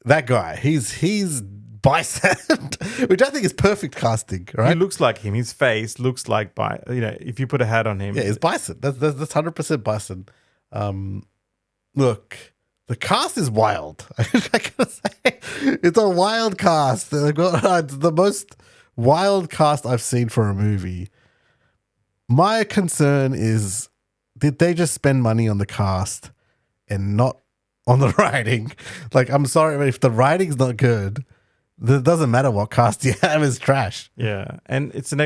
That guy. He's Bison, which I think is perfect casting, right? He looks like him. His face looks like if you put a hat on him. Yeah, it's Bison. That's 100% Bison. Look, the cast is wild. I gotta say, it's a wild cast. It's the most wild cast I've seen for a movie. My concern is, did they just spend money on the cast and not on the writing? Like, I'm sorry, but if the writing's not good, it doesn't matter what cast you have, is trash. Yeah, and it's an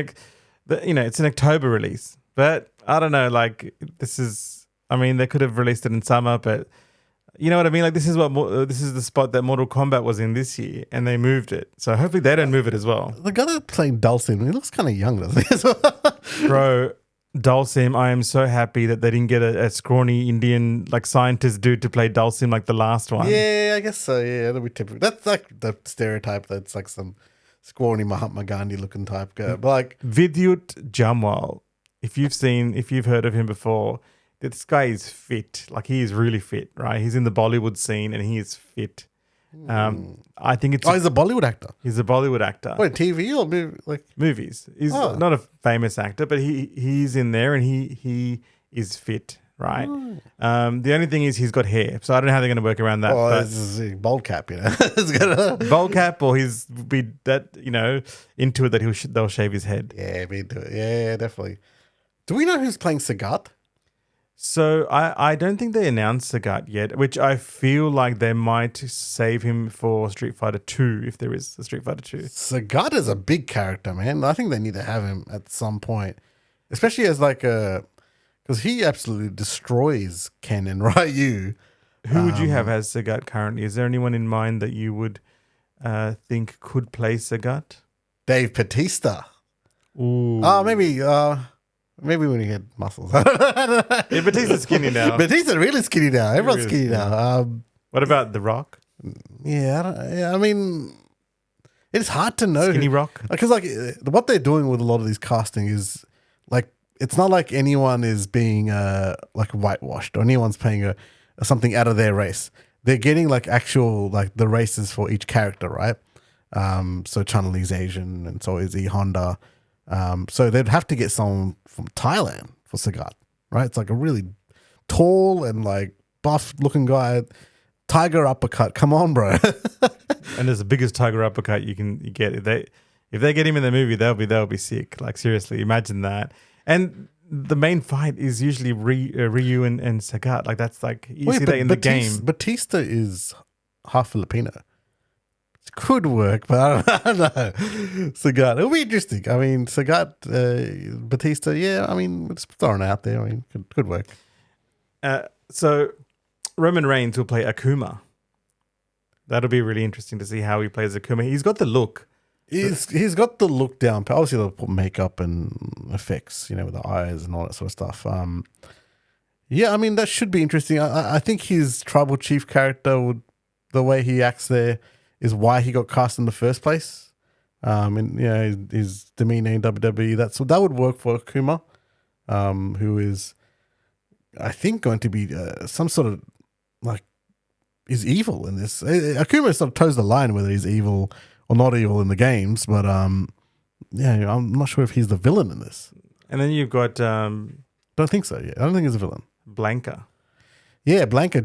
October release, but I don't know. Like, they could have released it in summer, but you know what I mean. Like, this is the spot that Mortal Kombat was in this year, and they moved it. So hopefully they don't move it as well. The guy that's playing Dulcin, he looks kind of young, doesn't he? Bro, Dulcin, I am so happy that they didn't get a scrawny Indian like scientist dude to play Dulcin like the last one. Yeah, I guess so. Yeah, that'll be typical. That's like the stereotype. That's like some scrawny Mahatma Gandhi looking type guy. But like Vidyut Jamwal, if you've heard of him before, this guy is fit. Like, he is really fit, right? He's in the Bollywood scene and he is fit. I think it's... he's a Bollywood actor. He's a Bollywood actor. Wait, TV or movie? Like movies. He's not a famous actor, but he's in there and he is fit, right? The only thing is he's got hair, so I don't know how they're going to work around that. Oh, it's a bald cap, Bald cap, or he's be that into it that they'll shave his head. Yeah, be into it. Yeah, definitely. Do we know who's playing Sagat? So I don't think they announced Sagat yet, which I feel like they might save him for Street Fighter 2 if there is a Street Fighter 2. Sagat is a big character, man. I think they need to have him at some point, especially as like because he absolutely destroys Ken and Ryu. Who would you have as Sagat currently? Is there anyone in mind that you would think could play Sagat? Dave Bautista. Ooh. Maybe when he had muscles. Yeah, Batista's skinny now. Batista's really skinny now. Everyone's skinny now. What about The Rock? I mean, it's hard to know. Skinny Rock? Because what they're doing with a lot of these casting is like, it's not like anyone is being like whitewashed or anyone's playing something out of their race. They're getting like actual like the races for each character, right? So Chun-Li's Asian and so is Honda. So they'd have to get someone from Thailand for Sagat, right? It's like a really tall and like buff looking guy. Tiger uppercut. Come on, bro. And there's the biggest tiger uppercut you get. If they get him in the movie, they'll be sick. Like, seriously, imagine that. And the main fight is usually Ryu and Sagat. Like, that's like you see that in the game. Batista is half Filipino. It could work, but I don't know. Sagat, it'll be interesting. I mean, Sagat, Batista, yeah. I mean, it's thrown out there. I mean, could work. So Roman Reigns will play Akuma. That'll be really interesting to see how he plays Akuma. He's got the look. He's got the look down. Obviously, they'll put makeup and effects, with the eyes and all that sort of stuff. Yeah, I mean, that should be interesting. I think his Tribal Chief character, the way he acts there, is why he got cast in the first place. And his demeanor in WWE, that would work for Akuma, who is, I think, going to be some sort of like is evil in this. Akuma sort of toes the line whether he's evil or not evil in the games, but I'm not sure if he's the villain in this. And then you've got don't think so. Yeah, I don't think he's a villain. Blanca. Yeah, Blanca.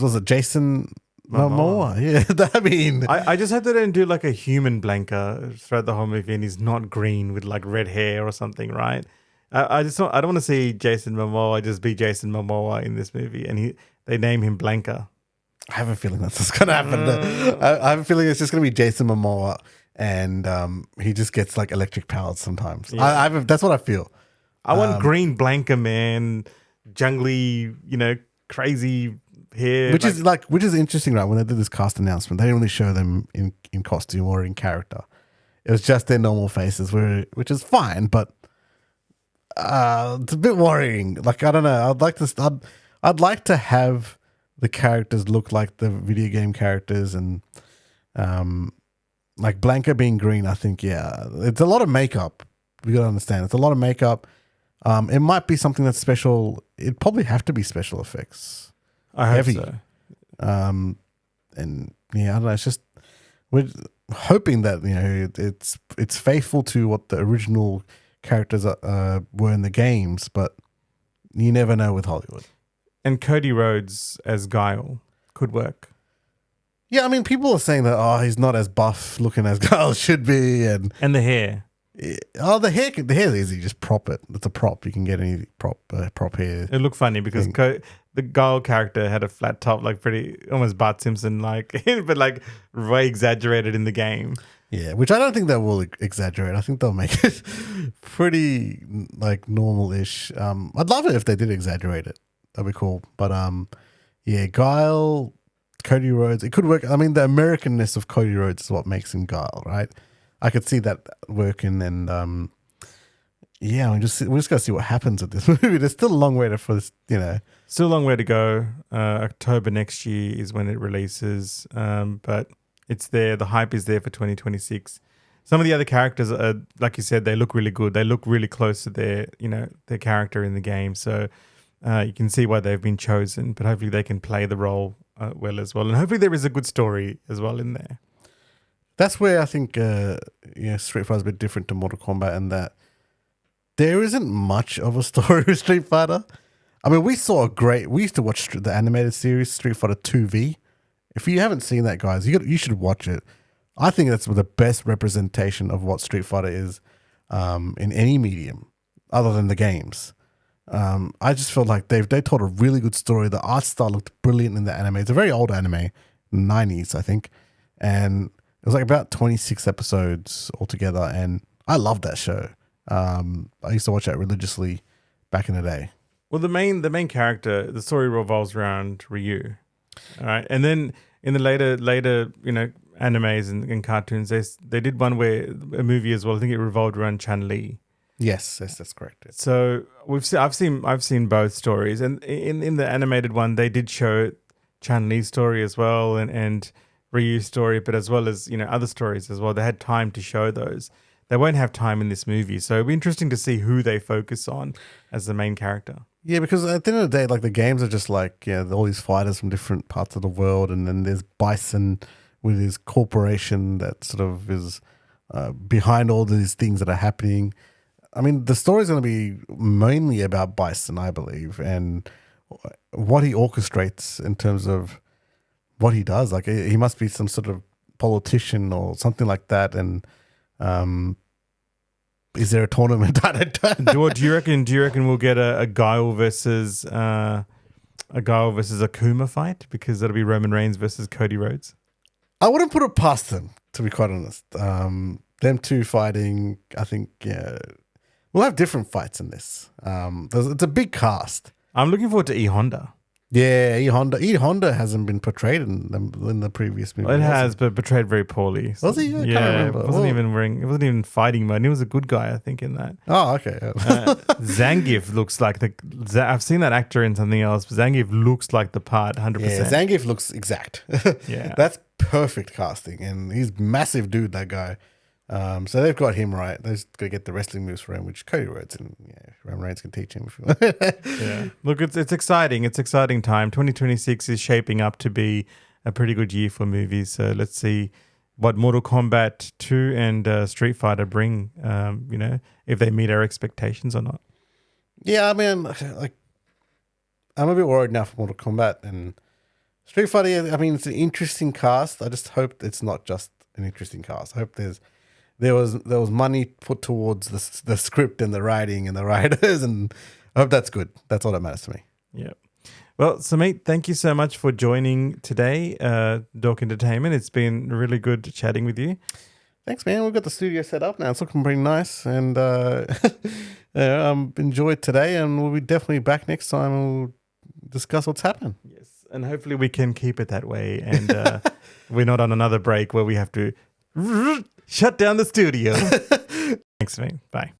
Was it Jason Momoa? Yeah, I mean, I just hope they don't do like a human Blanca throughout the whole movie, and he's not green with like red hair or something, right? I don't want to see Jason Momoa just be Jason Momoa in this movie, and they name him Blanca. I have a feeling that's what's going to happen. I have a feeling it's just going to be Jason Momoa, and he just gets like electric powers sometimes. Yeah. That's what I feel. I want green Blanca, man, jungly, crazy hair. Which is interesting, right? When they did this cast announcement, they didn't really show them in costume or in character. It was just their normal faces, which is fine, but it's a bit worrying. Like, I don't know. I'd like to have the characters look like the video game characters, and like Blanca being green. I think it's a lot of makeup. You gotta understand, it's a lot of makeup. It might be something that's special. It'd probably have to be special effects. I hope so. And I don't know. It's just we're hoping that it's faithful to what the original characters were in the games, but you never know with Hollywood. And Cody Rhodes as Guile could work. Yeah, I mean, people are saying that he's not as buff looking as Guile should be, and the hair. The hair is easy. Just prop it. It's a prop. You can get any prop hair. It looked funny because the Guile character had a flat top, like pretty almost Bart Simpson like, but like way exaggerated in the game. Yeah, which I don't think they will exaggerate. I think they'll make it pretty like normal-ish. I'd love it if they did exaggerate it. That'd be cool. But Guile, Cody Rhodes, it could work. I mean, the Americanness of Cody Rhodes is what makes him Guile, right? I could see that working, and we're just gotta see what happens with this movie. There's still a long way for this, Still a long way to go. October next year is when it releases, but it's there. The hype is there for 2026. Some of the other characters are, like you said, they look really good. They look really close to their character in the game. So you can see why they've been chosen. But hopefully they can play the role well as well, and hopefully there is a good story as well in there. That's where I think Street Fighter is a bit different to Mortal Kombat in that there isn't much of a story with Street Fighter. I mean, we used to watch the animated series Street Fighter 2V. If you haven't seen that, guys, you should watch it. I think that's the best representation of what Street Fighter is in any medium other than the games. I just felt like they told a really good story. The art style looked brilliant in the anime. It's a very old anime, 90s, I think. And it was like about 26 episodes altogether. And I loved that show. I used to watch that religiously back in the day. Well, the main character, the story revolves around Ryu. All right. And then in the later animes and cartoons, they did one where a movie as well. I think it revolved around Chun-Li. Yes, that's correct. So I've seen both stories, and in the animated one, they did show Chun-Li's story as well, and Ryu's story, but as well as other stories as well. They had time to show those. They won't have time in this movie, so it'll be interesting to see who they focus on as the main character. Yeah, because at the end of the day, like the games are just like all these fighters from different parts of the world, and then there's Bison with his corporation that sort of is behind all these things that are happening. I mean, the story's going to be mainly about Bison, I believe, and what he orchestrates in terms of what he does. Like, he must be some sort of politician or something like that. And is there a tournament? Do you reckon we'll get a Guile versus Akuma fight, because that'll be Roman Reigns versus Cody Rhodes? I wouldn't put it past them, to be quite honest. Them two fighting, I think, we'll have different fights in this. It's a big cast. I'm looking forward to E Honda. Yeah, E Honda hasn't been portrayed in the previous movie. Well, it has, but portrayed very poorly. So, was he? I can't remember. It wasn't even fighting mode. He was a good guy, I think, in that. Oh, okay. Zangief looks like I've seen that actor in something else, but Zangief looks like the part, 100%. Yeah, Zangief looks exact. Yeah, that's perfect casting, and he's massive dude, that guy. So they've got him right. They've got to get the wrestling moves for him, which Cody Rhodes and Roman Reigns can teach him. If you want. Yeah, look, it's exciting. It's exciting time. 2026 is shaping up to be a pretty good year for movies. So let's see what Mortal Kombat 2 and Street Fighter bring. If they meet our expectations or not. Yeah, I mean, like, I'm a bit worried now for Mortal Kombat and Street Fighter. I mean, it's an interesting cast. I just hope it's not just an interesting cast. I hope there was money put towards the script and the writing and the writers, and I hope that's good. That's all that matters to me. Yeah. Well, Samit, thank you so much for joining today, Dork Entertainment. It's been really good chatting with you. Thanks, man. We've got the studio set up now. It's looking pretty nice, and enjoyed today. And we'll be definitely back next time, and we'll discuss what's happened. Yes, and hopefully we can keep it that way, and we're not on another break where we have to shut down the studio. Thanks, man. Bye.